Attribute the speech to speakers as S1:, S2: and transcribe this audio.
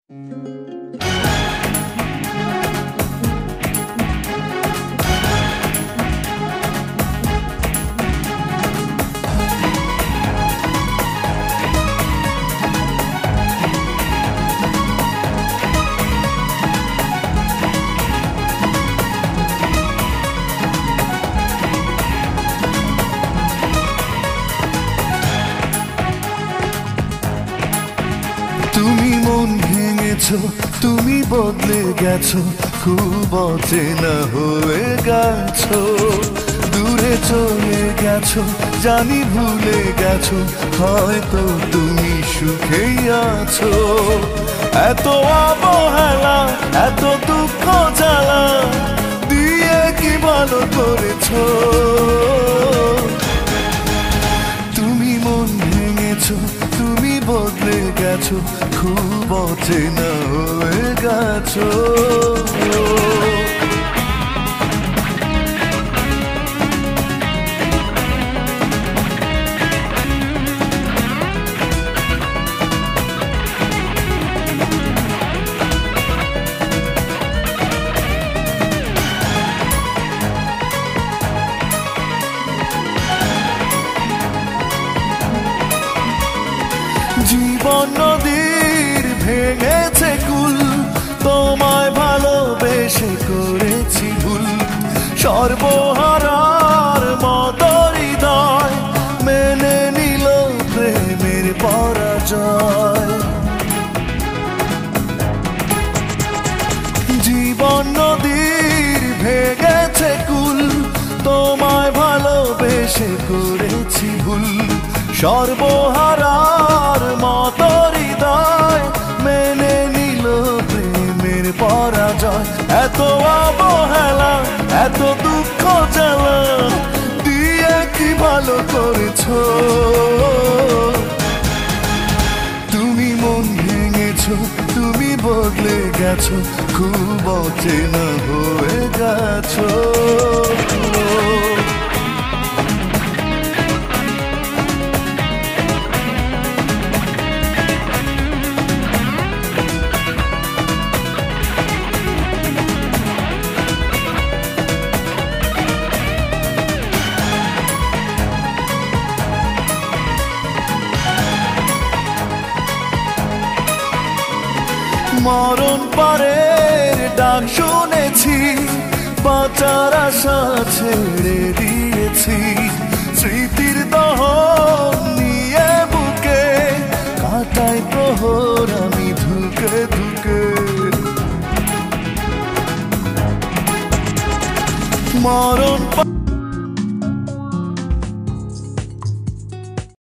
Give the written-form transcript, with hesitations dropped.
S1: তুমি মন ভেঙেছো, তুমি বদলে গেছো, খুব অচেনা হয়ে গেছো। দূরে চলে গেছো, জানি ভুলে গেছো, হয়তো তুমি সুখেই আছো। এত অবহেলা, এত দুঃখ জ্বালা দিয়ে কি ভালো করেছো। তুমি মন ভেঙেছো, তুমি বদলে গেছো, খুব অচেনা হয়ে গেছো। জীবন নদীর ভেঙেছে কুল, তোমায় ভালোবেসে করেছি ভুল। সর্বহারার মতো হৃদয় মেনে নিল প্রেমের পরাজয়। জীবন নদীর ভেঙেছে কুল, তোমায় ভালোবেসে করেছি ভুল। সর্বহারার মতো হৃদয় মেনে নিল প্রেমের পরাজয়। এত অবহেলা, এত দুঃখ জ্বালা দিয়ে কি ভালো করেছো। তুমি মন ভেঙেছো, তুমি বদলে গেছো, খুব অচেনা হয়ে গেছো। মরণ পরের ডাক শুনেছি, বাঁচার আশা ছেড়ে দিয়েছি। স্মৃতির দহন নিয়ে বুকে কাটাই প্রহর আমি ধুকে ধুকে। মরণ